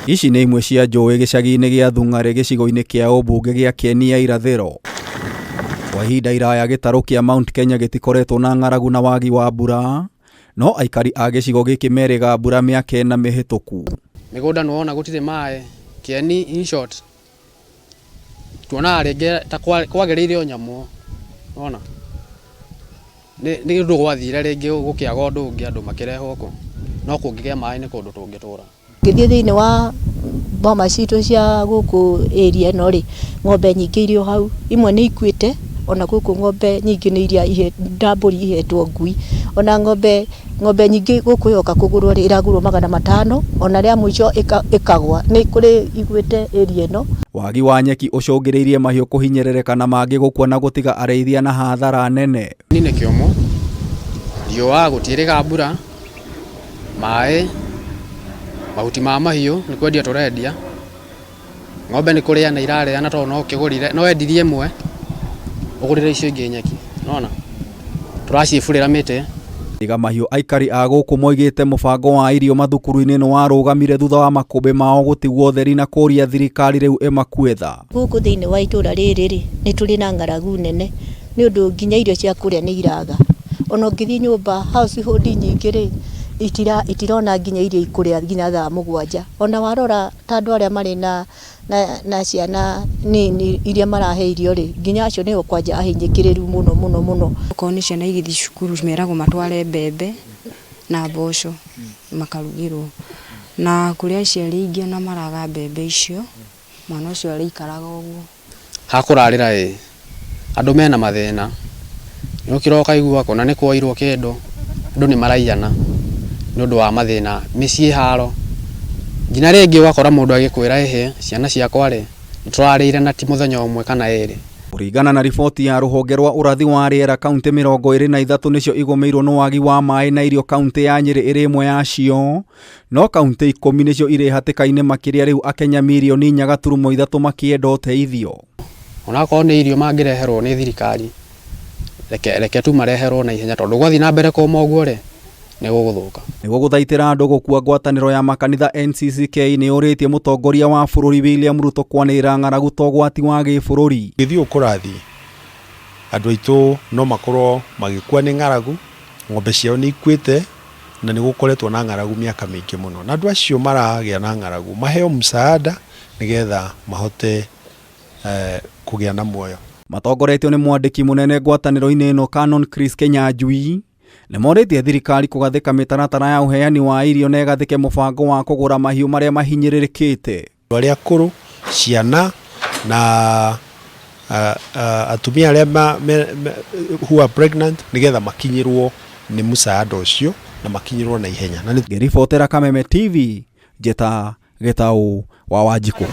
Ici nĩ imwe cia njũĩ gĩcagi-inĩ gĩa Thung'arĩ gĩcigo-inĩ kĩa ũmbunge gĩa Kieni ya irathĩro. Kwa ihinda iraya gĩtarũ kĩa Mount Kenya gĩtikoretwo na ng'aragu na wagi wa mbura, no aikari a gĩcigo gĩkĩ merĩga mbura mĩaka 4 mĩhĩtũku. Mĩgũnda nĩwona gũtirĩ maĩ, Kieni in short. Tuonaga rĩngĩ ta kwagĩrĩire o nyamũ, wona. Nĩ ũndũ gwathire rĩngĩ gũkĩaga ũndũ ũngĩ andũ makĩrehwo kũ. No kũngĩgĩa maĩ nĩ kũndũ tũngĩtũra. Ngĩthiĩ thĩinĩ wa boma citũ cia gũkũ area ĩno rĩ, ng'ombe nyingĩ irio hau, imwe nĩ ikuĩte, ona gũkũ ng'ombe nyingĩ nĩ iria ndambũri ihetwo ngui. Ona ng'ombe nyingĩ gũkũ yoka kũgũrwo rĩ iragũrwo 500, ona rĩa mũico ĩkagwa. Nĩ kũrĩ iguĩte area ĩno. Wagi wa nyeki ũcũngĩrĩirie mahiũ kũhinyĩrĩrĩka na mangĩ gũkua na gũtiga arĩithia na hathara nene. Nĩ kĩomo, riũa gũtiĩrĩga mbura, maĩ, mahuti ma mahiũ nĩ kwendia tũrendia, ng'ombe nĩ kũrĩana irarĩana tondũ no ũkĩgũrire, no wendirie ĩmwe ũgũrĩre icio ingĩ nyeki, nona tũraciĩbũrĩra mĩtĩ. Tiga mahiũ, aikari a gũkũ moigĩte mũbango wa irio mathukuru-inĩ nĩ warũgamire thutha wa makũmbĩ mao gũtigwo theri na kũria thirikari rĩu ĩmakuetha. Gũkũ thĩinĩ wa itũra rĩrĩ rĩ, nĩ tũrĩ na ng'aragu nene nĩ ũndũ nginya irio cia kũrĩa nĩ iraga. Ona ũngĩthiĩ nyũmba household nyingĩ rĩ, itirona nginya irio ikũrĩa nginya thaa 7. Ona warora ta andũ arĩa marĩ na ciana nini iria marahe irio rĩ, nginya acio nĩo kwanja ahinyĩkĩrĩru mũno. Okorwo nĩ ciana igĩthiĩ cukuru meragwo matware mbembe na mboco makarugĩrwo. Na kũrĩa aciari aingĩ ona maraga mbembe icio, mwana ũcio arĩikaraga ũguo. Hakũrarĩra andũ mena mathĩna. Nĩ ũkĩroka igua kona nĩ kwoirwo kĩndũ, andũ nĩ maraiyana nĩ ũndũ wa mathĩna, mĩciĩ haro. Nginya rĩngĩ ũgakora mũndũ agĩkwĩra ciana ciakwa rĩ, nĩtũrarĩire na ti mũthenya ũmwe kana 2. Kũringana na riboti ya rũhonge rwa ũrathi wa rĩera, kaunti 23 nĩcio igũmĩirwo nĩ wagi wa maĩ na irio, kaunti ya Nyĩrĩ ĩrĩ imwe yacio, no kaunti 10 nĩcio irĩ hatĩka-inĩ makĩria, rĩu Akenya mirioni 4.3 makĩenda ũteithio. Onakorwo nĩ irio mangĩreherwo nĩ thirikari, reke tu mareherwo na ihenya tondũ gwathi na mbere kũma ũguo rĩ nĩ gũgũthũka. Nĩguo gũthaitĩra andũ gũkua, ngwatanĩro ya makanitha NCCK nĩ ũrĩtie mũtongoria wa bũrũri William Ruto kwanĩrĩra ng'aragu ta ũgwati wa gĩbũrũri. Gĩthiĩ ũkũrathiĩ, andũ aitũ no makorwo magĩkua nĩ ng'aragu, ng'ombe ciao nĩ ikuĩte na nĩ gũkoretwo na ng'aragu mĩaka mĩingĩ mũno. Na andũ acio maragĩa na ng'aragu maheo msaada nĩgetha mahote kũgĩa na muoyo. Matongoretio nĩ mwandĩki mũnene ngwatanĩro-inĩ ĩno Canon Chris Kenyanjui nĩ morĩtie thirikari kũgathĩka mĩtaratara ya ũheani wa irio na ĩgathĩke mũbango wa kũgũra mahiũ marĩa mahinyĩrĩrĩkĩte. Arĩa akũrũ, ciana na atumia arĩa who are pregnant nĩgetha makinyĩrwo nĩ mũsaada ũcio na makinyĩrwo na ihenya. Ngĩribotera Kameme TV, Njeta Gĩtaũ wa Wanjikũ.